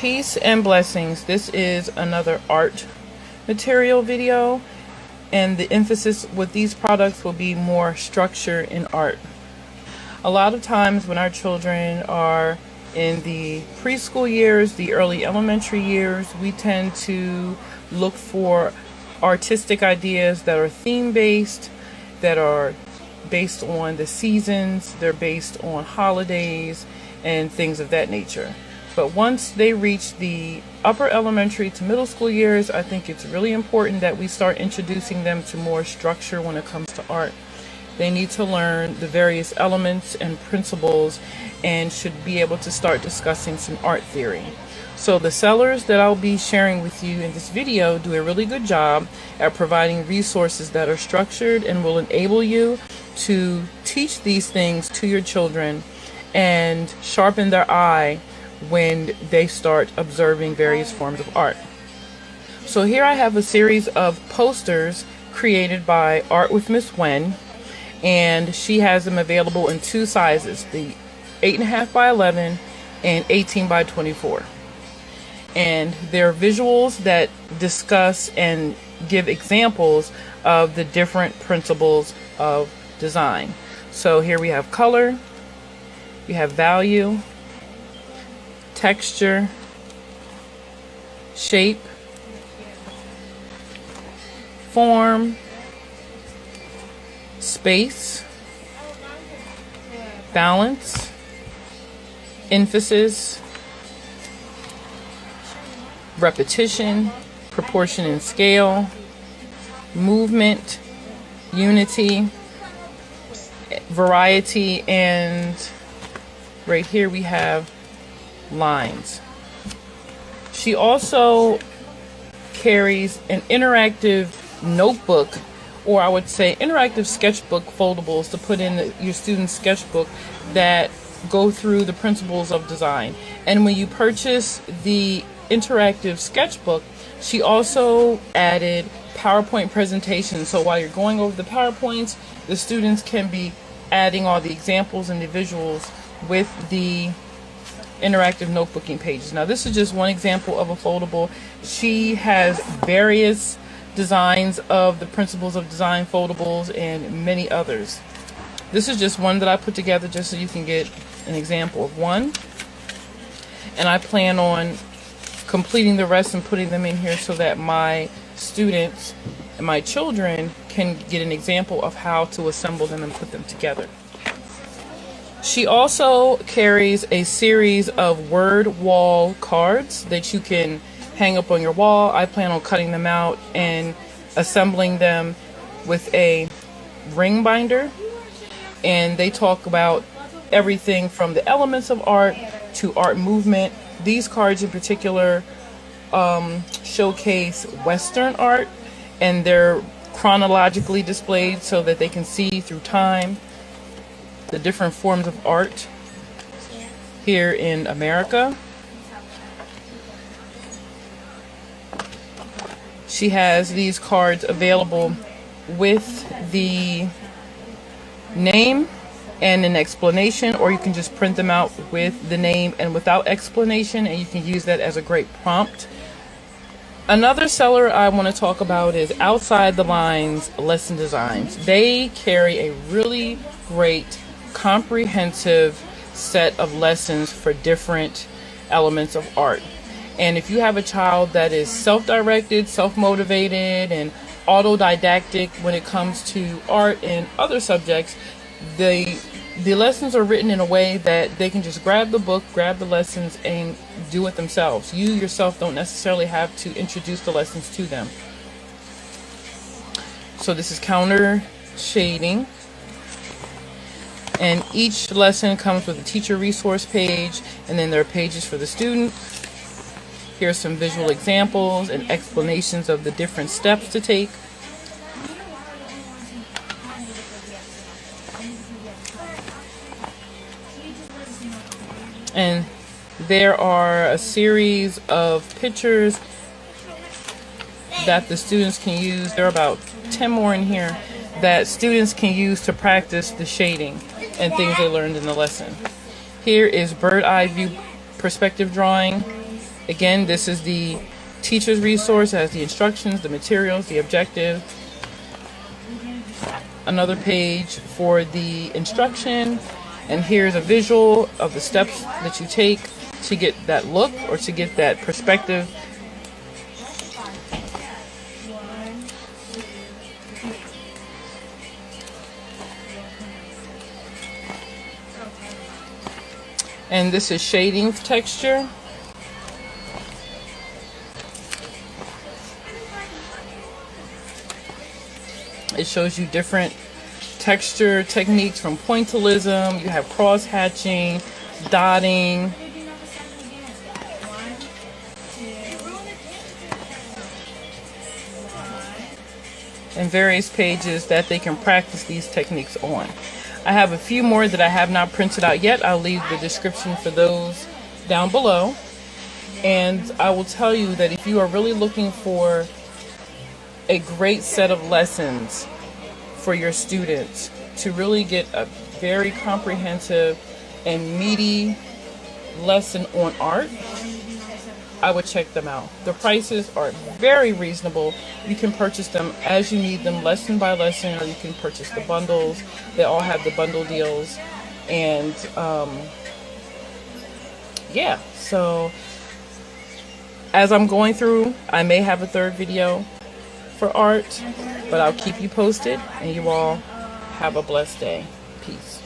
Peace and blessings. This is another art material video, and the emphasis with these products will be more structure in art. A lot of times when our children are in the preschool years, the early elementary years, we tend to look for artistic ideas that are theme-based, that are based on the seasons, they're based on holidays and things of that nature. But once they reach the upper elementary to middle school years, I think it's really important that we start introducing them to more structure when it comes to art. They need to learn the various elements and principles and should be able to start discussing some art theory. So the sellers that I'll be sharing with you in this video do a really good job at providing resources that are structured and will enable you to teach these things to your children and sharpen their eye when they start observing various forms of art. So here I have a series of posters created by Art with Miss Wen, and she has them available in two sizes, the 8.5 by 11 and 18 by 24. And they're visuals that discuss and give examples of the different principles of design. So here we have color, we have value, texture, shape, form, space, balance, emphasis, repetition, proportion and scale, movement, unity, variety, and right here we have lines. She also carries an interactive notebook, or I would say interactive sketchbook foldables to put in your student's sketchbook that go through the principles of design. And when you purchase the interactive sketchbook, she also added PowerPoint presentations. So while you're going over the PowerPoints, the students can be adding all the examples and the visuals with the interactive notebooking pages. Now this is just one example of a foldable. She has various designs of the principles of design foldables and many others. This is just one that I put together just so you can get an example of one, and I plan on completing the rest and putting them in here so that my students and my children can get an example of how to assemble them and put them together. She also carries a series of word wall cards that you can hang up on your wall. I plan on cutting them out and assembling them with a ring binder. And they talk about everything from the elements of art to art movement. These cards in particular showcase Western art, and they're chronologically displayed so that they can see through time the different forms of art here in America. She has these cards available with the name and an explanation, or you can just print them out with the name and without explanation, and you can use that as a great prompt. Another seller I want to talk about is Outside the Lines Lesson Designs. They carry a really great comprehensive set of lessons for different elements of art. And if you have a child that is self-directed, self-motivated, and autodidactic when it comes to art and other subjects, the lessons are written in a way that they can just grab the book, grab the lessons, and do it themselves. You yourself don't necessarily have to introduce the lessons to them. So this is counter shading. And each lesson comes with a teacher resource page, and then there are pages for the student. Here are some visual examples and explanations of the different steps to take. And there are a series of pictures that the students can use. There are about 10 more in here that students can use to practice the shading and things they learned in the lesson. Here is bird eye view perspective drawing. Again, this is the teacher's resource. It has the instructions, the materials, the objective. Another page for the instruction, and here's a visual of the steps that you take to get that look or to get that perspective. And this is shading texture. It shows you different texture techniques from pointillism. You have cross hatching, dotting. And various pages that they can practice these techniques on. I have a few more that I have not printed out yet. I'll leave the description for those down below. And I will tell you that if you are really looking for a great set of lessons for your students to really get a very comprehensive and meaty lesson on art, I would check them out. The prices are very reasonable. You can purchase them as you need them, lesson by lesson, or you can purchase the bundles. They all have the bundle deals. And yeah, so as I'm going through, I may have a third video for art, but I'll keep you posted, and you all have a blessed day. Peace.